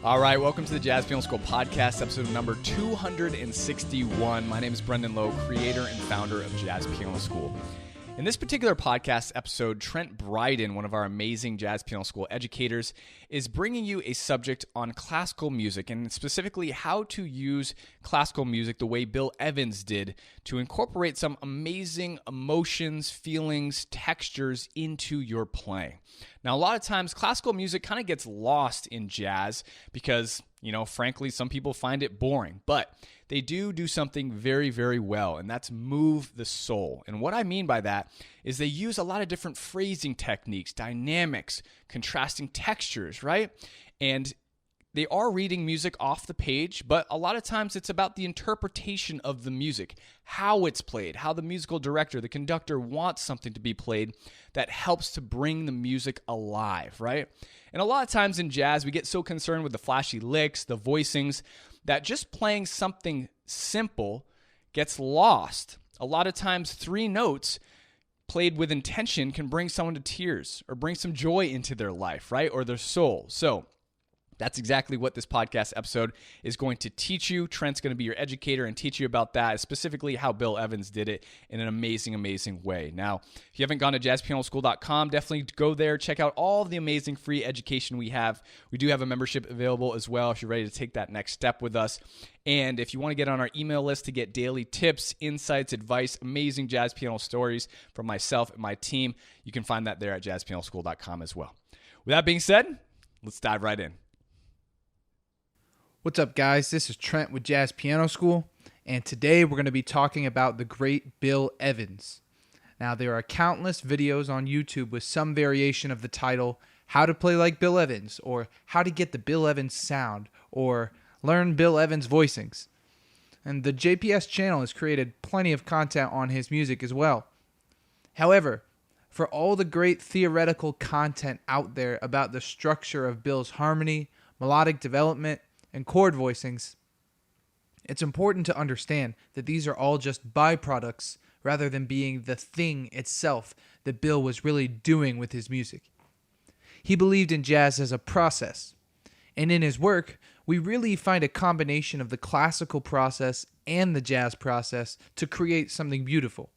All right, welcome to the Jazz Piano School podcast, episode number 261. My name is Brendan Lowe, creator and founder of Jazz Piano School. In this particular podcast episode, Trent Bryden, one of our amazing Jazz Piano School educators, is bringing you a subject on classical music, and specifically how to use classical music the way Bill Evans did to incorporate some amazing emotions, feelings, textures into your playing. Now, a lot of times, classical music kind of gets lost in jazz because, frankly, some people find it boring, but they do something very, very well, and that's move the soul. And what I mean by that is they use a lot of different phrasing techniques, dynamics, contrasting textures, right? And they are reading music off the page, but a lot of times it's about the interpretation of the music, how it's played, how the musical director, the conductor wants something to be played that helps to bring the music alive, right? And a lot of times in jazz, we get so concerned with the flashy licks, the voicings, that just playing something simple gets lost. A lot of times 3 notes played with intention can bring someone to tears or bring some joy into their life, right? Or their soul. So that's exactly what this podcast episode is going to teach you. Trent's going to be your educator and teach you about that, specifically how Bill Evans did it in an amazing, amazing way. Now, if you haven't gone to jazzpianoschool.com, definitely go there. Check out all of the amazing free education we have. We do have a membership available as well if you're ready to take that next step with us. And if you want to get on our email list to get daily tips, insights, advice, amazing jazz piano stories from myself and my team, you can find that there at jazzpianoschool.com as well. With that being said, let's dive right in. What's up, guys? This is Trent with Jazz Piano School, and today we're going to be talking about the great Bill Evans. Now, there are countless videos on YouTube with some variation of the title, How to Play Like Bill Evans, or How to Get the Bill Evans Sound, or Learn Bill Evans Voicings. And the JPS channel has created plenty of content on his music as well. However, for all the great theoretical content out there about the structure of Bill's harmony, melodic development, and chord voicings, it's important to understand that these are all just byproducts rather than being the thing itself that Bill was really doing with his music. He believed in jazz as a process, and in his work, we really find a combination of the classical process and the jazz process to create something beautiful.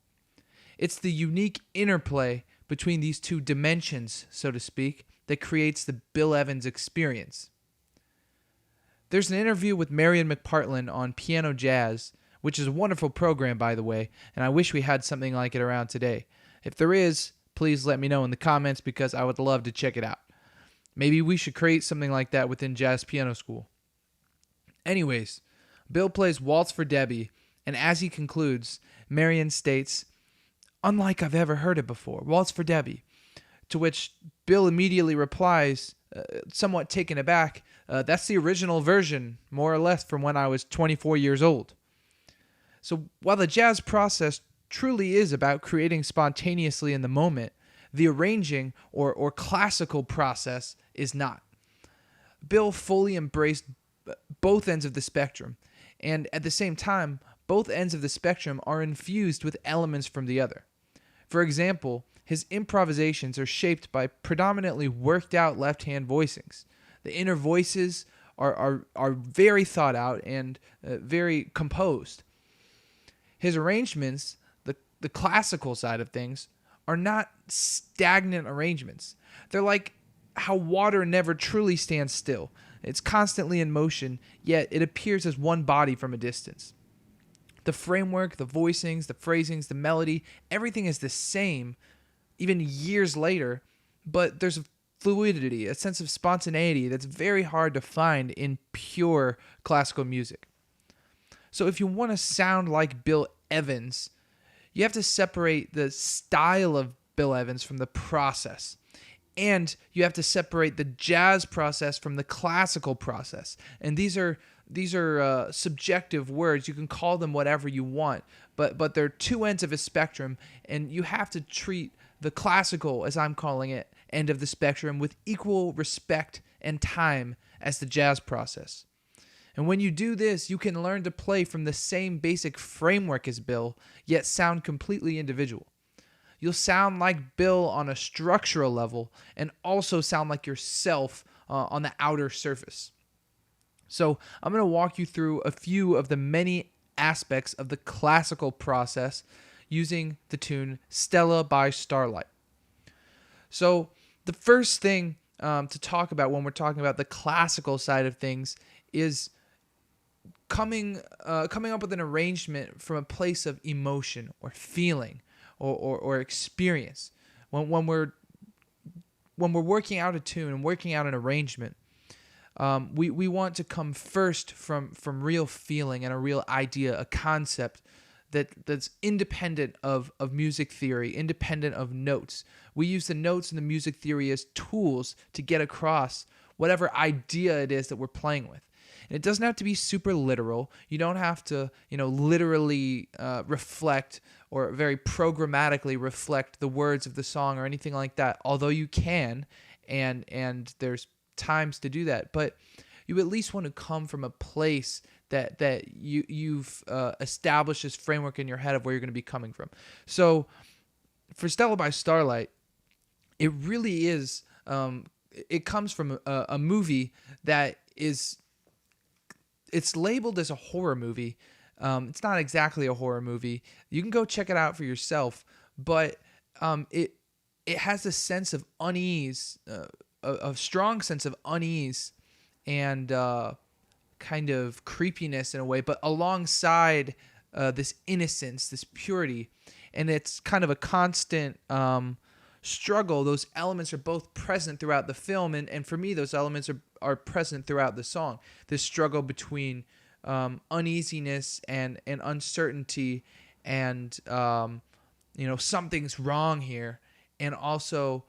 It's the unique interplay between these two dimensions, so to speak, that creates the Bill Evans experience. There's an interview with Marion McPartland on Piano Jazz, which is a wonderful program, by the way, and I wish we had something like it around today. If there is, please let me know in the comments because I would love to check it out. Maybe we should create something like that within Jazz Piano School. Anyways, Bill plays Waltz for Debbie, and as he concludes, Marion states, "Unlike I've ever heard it before, Waltz for Debbie," to which Bill immediately replies, somewhat taken aback, "That's the original version, more or less from when I was 24 years old." So while the jazz process truly is about creating spontaneously in the moment, the arranging or classical process is not. Bill fully embraced both ends of the spectrum, and at the same time, both ends of the spectrum are infused with elements from the other. For example, his improvisations are shaped by predominantly worked-out left-hand voicings. The inner voices are very thought out and very composed. His arrangements, the classical side of things, are not stagnant arrangements. They're like how water never truly stands still. It's constantly in motion, yet it appears as one body from a distance. The framework, the voicings, the phrasings, the melody, everything is the same, even years later, but there's a fluidity, a sense of spontaneity that's very hard to find in pure classical music. So if you want to sound like Bill Evans, you have to separate the style of Bill Evans from the process. And you have to separate the jazz process from the classical process. And these are subjective words. You can call them whatever you want, but they're two ends of a spectrum, and you have to treat the classical, as I'm calling it, end of the spectrum with equal respect and time as the jazz process. And when you do this, you can learn to play from the same basic framework as Bill, yet sound completely individual. You'll sound like Bill on a structural level and also sound like yourself on the outer surface. So I'm going to walk you through a few of the many aspects of the classical process using the tune Stella by Starlight. So the first thing to talk about when we're talking about the classical side of things is coming up with an arrangement from a place of emotion or feeling or experience. When we're working out a tune and working out an arrangement, we want to come first from real feeling and a real idea, a concept that's independent of music theory, independent of notes. We use the notes and the music theory as tools to get across whatever idea it is that we're playing with. And it doesn't have to be super literal. You don't have to, literally reflect or very programmatically reflect the words of the song or anything like that. Although you can, and there's times to do that, but you at least want to come from a place that you've established this framework in your head of where you're going to be coming from. So for Stella by Starlight, it really is. It comes from a movie that is. It's labeled as a horror movie. It's not exactly a horror movie. You can go check it out for yourself, but it has a sense of unease, a strong sense of unease, and kind of creepiness in a way, but alongside this innocence, this purity, and it's kind of a constant struggle. Those elements are both present throughout the film, and for me, those elements are present throughout the song. This struggle between uneasiness and uncertainty, and something's wrong here, and also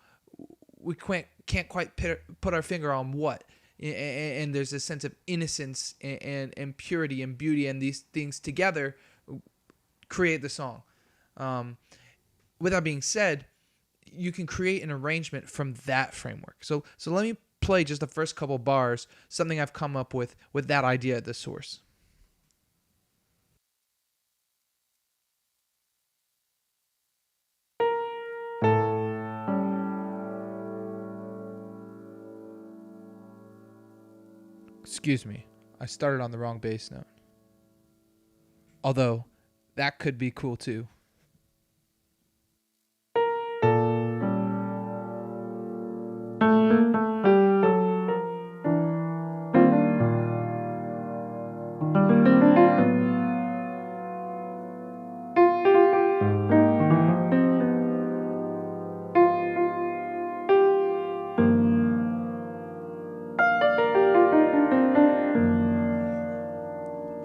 we can't quite put our finger on what. And there's a sense of innocence and purity and beauty, and these things together create the song. With that being said, you can create an arrangement from that framework. So let me play just the first couple bars, something I've come up with that idea at the source. Excuse me, I started on the wrong bass note. Although, that could be cool too.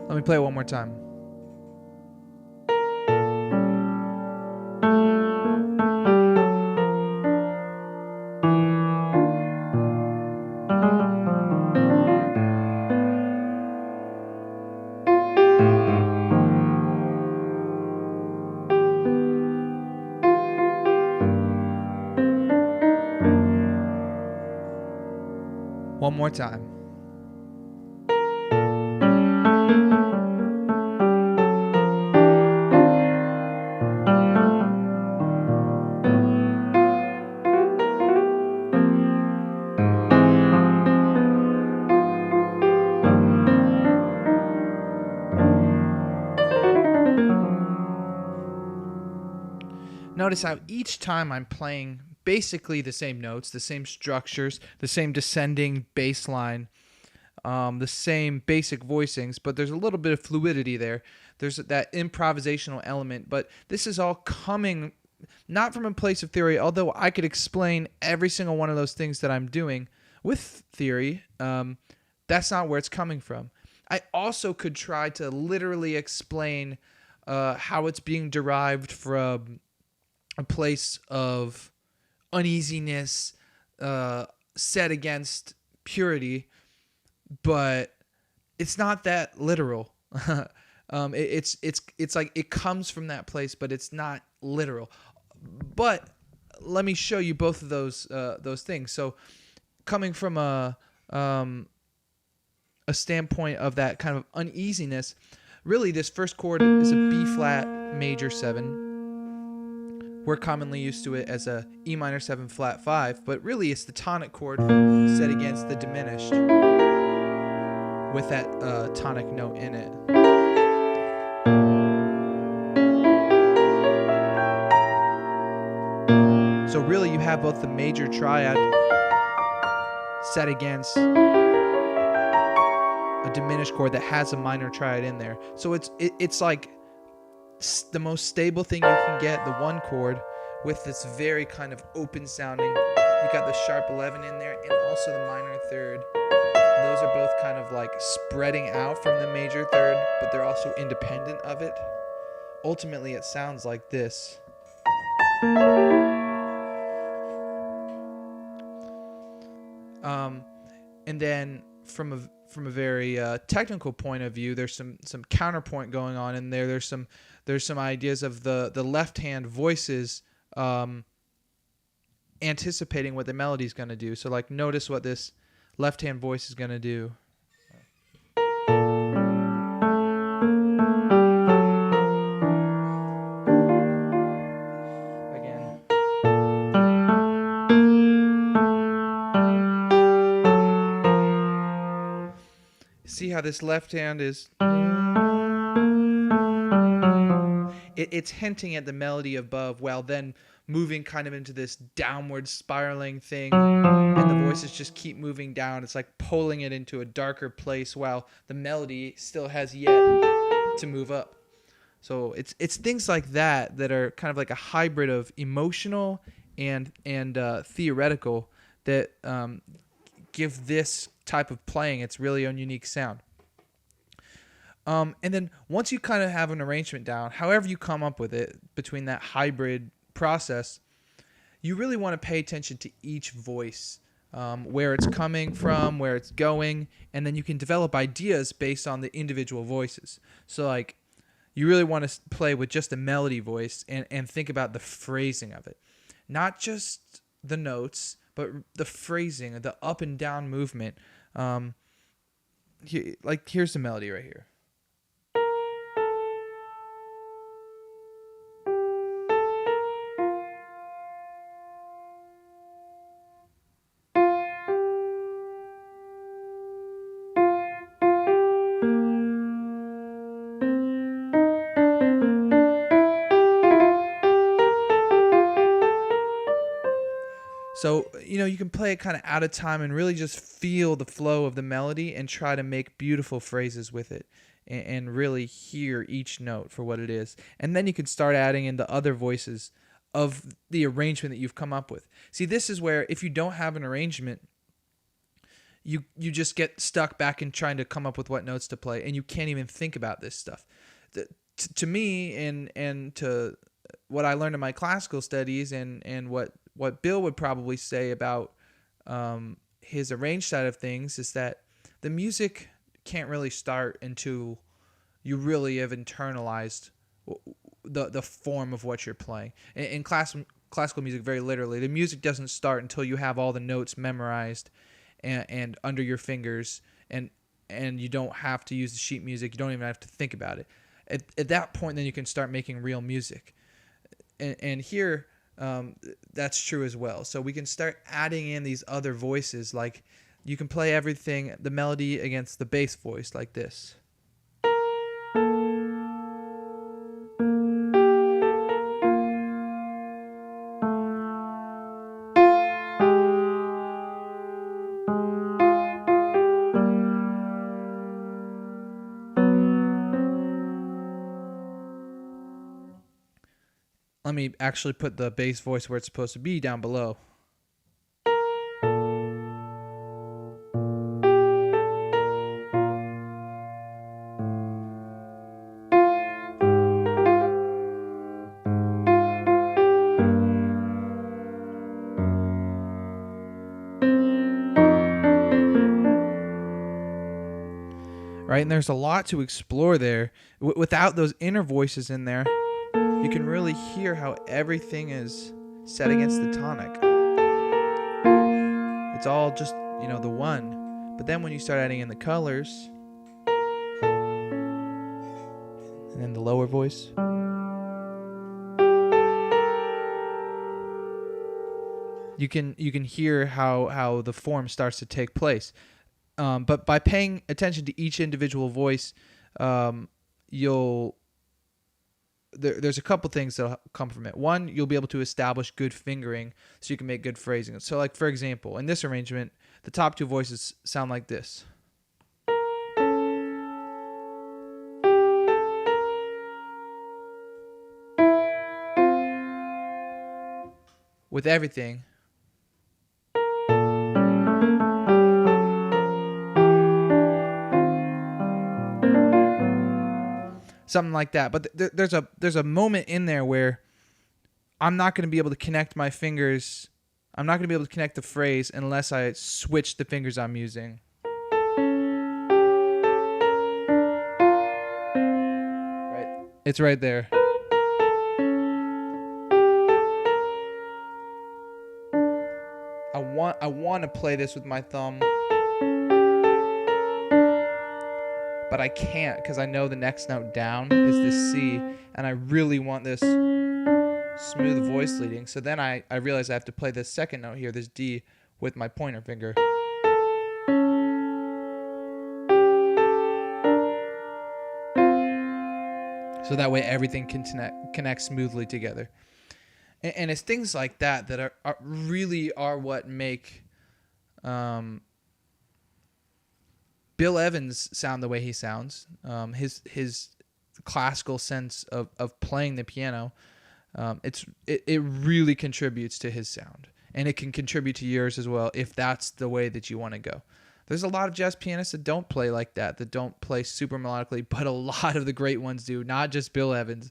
Let me play it one more time. One more time. Notice how each time I'm playing basically the same notes, the same structures, the same descending bass line, the same basic voicings, but there's a little bit of fluidity there. There's that improvisational element, but this is all coming not from a place of theory, although I could explain every single one of those things that I'm doing with theory. That's not where it's coming from. I also could try to literally explain how it's being derived from a place of uneasiness set against purity, but it's not that literal. It's like it comes from that place, but it's not literal. But let me show you both of those things. So, coming from a standpoint of that kind of uneasiness, really this first chord is a B flat major 7. We're commonly used to it as a E minor 7 flat 5, but really it's the tonic chord set against the diminished. with that tonic note in it. So really you have both the major triad set against a diminished chord that has a minor triad in there. So it's like the most stable thing you can get, the one chord, with this very kind of open sounding. You got the sharp 11 in there and also the minor third. Those are both kind of like spreading out from the major third, but they're also independent of it. Ultimately, it sounds like this. And then from a very technical point of view, there's some counterpoint going on in there. There's some ideas of the left hand voices anticipating what the melody is going to do. So like notice what this left hand voice is going to do. Again. See how this left hand is... It's hinting at the melody above while then moving kind of into this downward spiraling thing, and the voices just keep moving down. It's like pulling it into a darker place while the melody still has yet to move up. So it's things like that are kind of like a hybrid of emotional and theoretical that give this type of playing its really own unique sound. And then once you kind of have an arrangement down, however you come up with it between that hybrid process, you really want to pay attention to each voice, where it's coming from, where it's going, and then you can develop ideas based on the individual voices. So like you really want to play with just the melody voice and think about the phrasing of it. Not just the notes, but the phrasing, the up and down movement. Here's the melody right here. So, you can play it kind of out of time and really just feel the flow of the melody and try to make beautiful phrases with it and really hear each note for what it is. And then you can start adding in the other voices of the arrangement that you've come up with. See, this is where if you don't have an arrangement, you just get stuck back in trying to come up with what notes to play, and you can't even think about this stuff. To me, and to what I learned in my classical studies and what Bill would probably say about his arranged side of things is that the music can't really start until you really have internalized the form of what you're playing. In classical music, very literally, the music doesn't start until you have all the notes memorized and under your fingers, and you don't have to use the sheet music. You don't even have to think about it. At that point, then you can start making real music. And here, that's true as well. So we can start adding in these other voices. Like you can play everything, the melody against the bass voice like this. Let me actually put the bass voice where it's supposed to be down below. Right, and there's a lot to explore there. Without those inner voices in there, you can really hear how everything is set against the tonic. It's all just, the one. But then when you start adding in the colors, and then the lower voice, you can hear how the form starts to take place. But by paying attention to each individual voice, there's a couple things that'll come from it. One, you'll be able to establish good fingering so you can make good phrasing. So like, for example, in this arrangement, the top two voices sound like this. With everything, something like that. But there's a moment in there where I'm not going to be able to connect my fingers. I'm not going to be able to connect the phrase unless I switch the fingers I'm using. Right. It's right there. I want to play this with my thumb, but I can't because I know the next note down is this C, and I really want this smooth voice leading. So then I realize I have to play this second note here, this D, with my pointer finger. So that way everything can connect smoothly together. And it's things like that that are really what make Bill Evans sound the way he sounds. His classical sense of playing the piano, it really contributes to his sound, and it can contribute to yours as well if that's the way that you want to go. There's a lot of jazz pianists that don't play like that don't play super melodically, but a lot of the great ones do. Not just Bill Evans.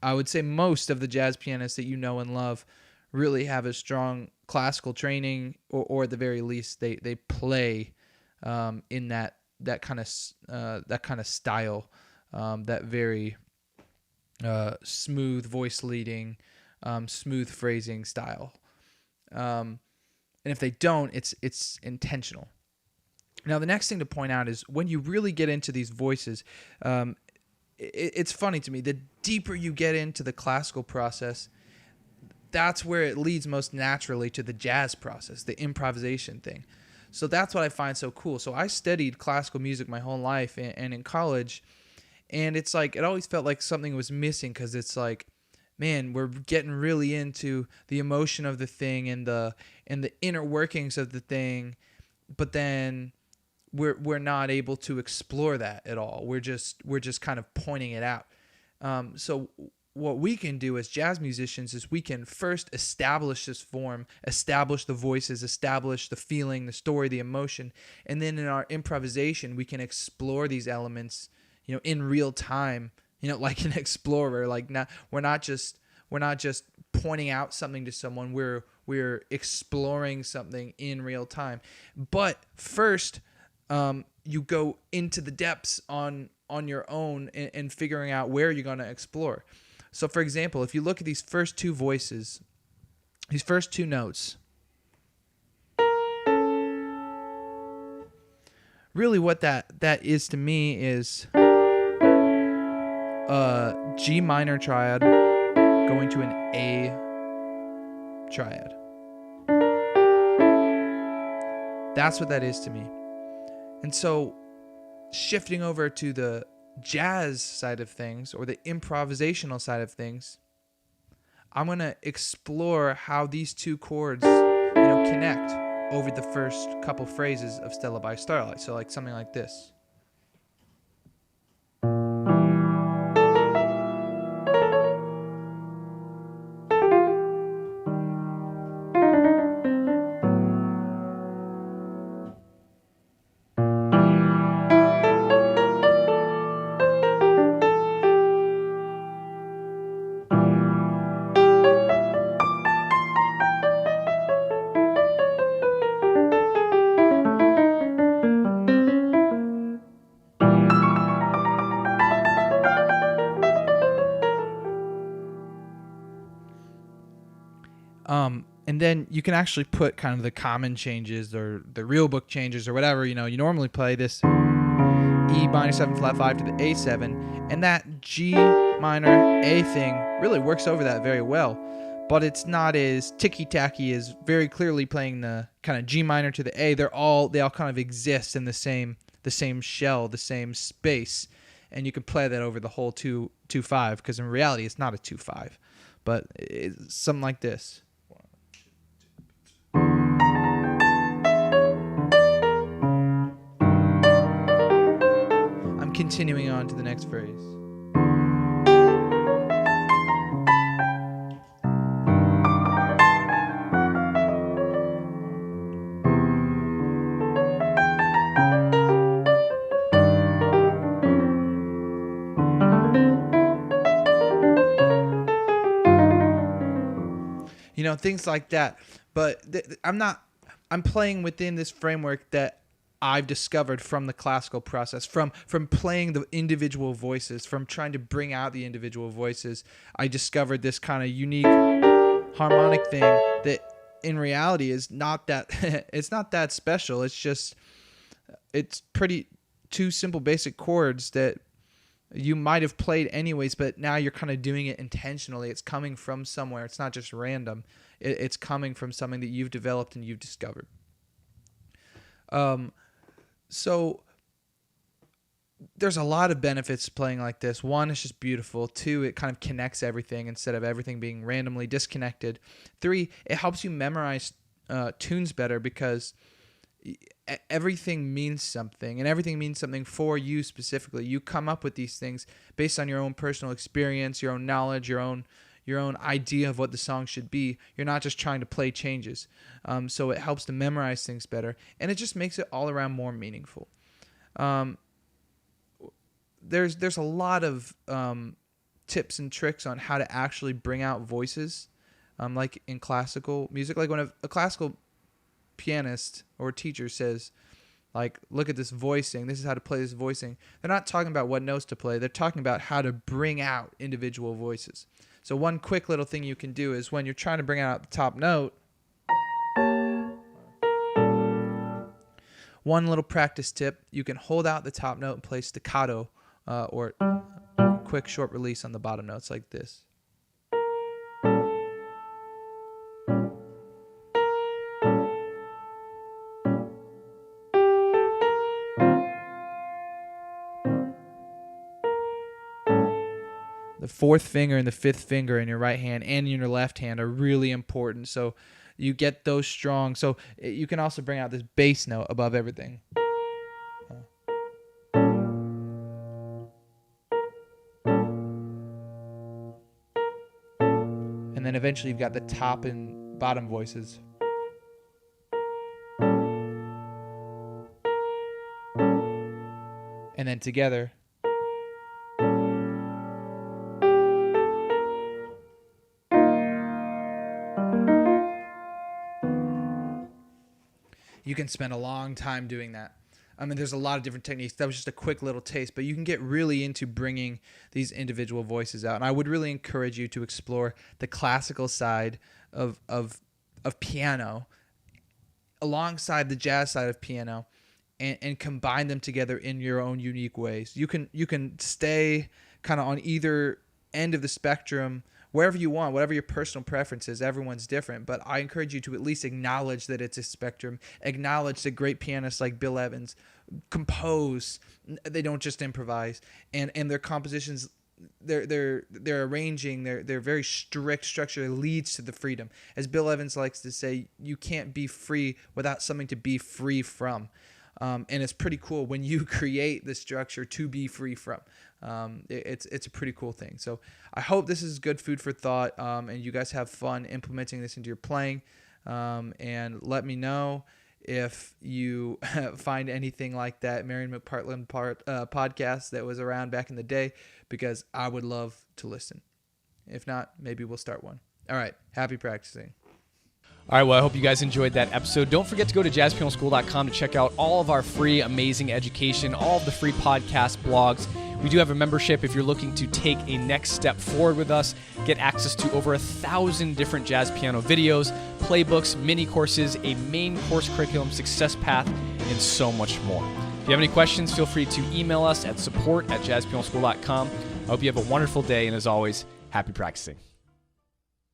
I would say most of the jazz pianists that you know and love really have a strong classical training, or at the very least, they play in that kind of style, that very smooth voice leading, smooth phrasing style. And if they don't, it's intentional. Now, the next thing to point out is when you really get into these voices, it's funny to me, the deeper you get into the classical process, that's where it leads most naturally to the jazz process, the improvisation thing. So that's what I find so cool. So I studied classical music my whole life and in college, and it's like it always felt like something was missing, because it's like, man, we're getting really into the emotion of the thing and the inner workings of the thing, but then we're not able to explore that at all. We're just kind of pointing it out. So what we can do as jazz musicians is we can first establish this form, establish the voices, establish the feeling, the story, the emotion, and then in our improvisation we can explore these elements, in real time, like an explorer. Like, we're not just pointing out something to someone. We're exploring something in real time. But first, you go into the depths on your own and figuring out where you're going to explore. So, for example, if you look at these first two voices, these first two notes, really what that is to me is a G minor triad going to an A triad. That's what that is to me. And so shifting over to the jazz side of things, or the improvisational side of things, I'm going to explore how these two chords, connect over the first couple phrases of Stella by Starlight. So like something like this. And then you can actually put kind of the common changes or the real book changes or whatever. You normally play this E minor 7 flat 5 to the A7, and that G minor A thing really works over that very well. but it's not as ticky-tacky as very clearly playing the kind of G minor to the A. They all kind of exist in the same shell, the same space, and you can play that over the whole 2-5, because in reality it's not a 2-5, but it's something like this. I'm continuing on to the next phrase. Things like that. But I'm playing within this framework that I've discovered from the classical process, from playing the individual voices, from trying to bring out the individual voices. I discovered this kind of unique harmonic thing that in reality is not that it's not that special. It's pretty two simple basic chords that you might have played anyways, but now you're kind of doing it intentionally. It's coming from somewhere. It's not just random. It's coming from something that you've developed and you've discovered. So there's a lot of benefits to playing like this. One, it's just beautiful. Two, it kind of connects everything instead of everything being randomly disconnected. Three, it helps you memorize tunes better because everything means something, and everything means something for you specifically. You come up with these things based on your own personal experience, your own knowledge, your own idea of what the song should be. You're not just trying to play changes. So it helps to memorize things better, and it just makes it all around more meaningful. There's a lot of tips and tricks on how to actually bring out voices, like in classical music. Like when a classical pianist or teacher says, like, look at this voicing, this is how to play this voicing, they're not talking about what notes to play. They're talking about how to bring out individual voices. So one quick little thing you can do is when you're trying to bring out the top note, one little practice tip, you can hold out the top note and play staccato or quick short release on the bottom notes like this. The fourth finger and the fifth finger in your right hand and in your left hand are really important. So you get those strong. So you can also bring out this bass note above everything. And then eventually you've got the top and bottom voices. And then together. You can spend a long time doing that. I mean, there's a lot of different techniques. That was just a quick little taste, but you can get really into bringing these individual voices out. And I would really encourage you to explore the classical side of piano alongside the jazz side of piano and combine them together in your own unique ways. You can stay kind of on either end of the spectrum, wherever you want, whatever your personal preference is. Everyone's different, but I encourage you to at least acknowledge that it's a spectrum. Acknowledge that great pianists like Bill Evans compose. They don't just improvise, and their compositions, they're arranging. They're very strict structure that leads to the freedom. As Bill Evans likes to say, you can't be free without something to be free from. And it's pretty cool when you create the structure to be free from. It's a pretty cool thing. So I hope this is good food for thought, and you guys have fun implementing this into your playing. And let me know if you find anything like that Marion McPartland podcast that was around back in the day, because I would love to listen. If not, maybe we'll start one. All right. Happy practicing. All right, well, I hope you guys enjoyed that episode. Don't forget to go to jazzpianoschool.com to check out all of our free, amazing education, all of the free podcast blogs. We do have a membership if you're looking to take a next step forward with us, get access to over 1,000 different jazz piano videos, playbooks, mini courses, a main course curriculum, success path, and so much more. If you have any questions, feel free to email us at support@jazzpianoschool.com. I hope you have a wonderful day, and as always, happy practicing.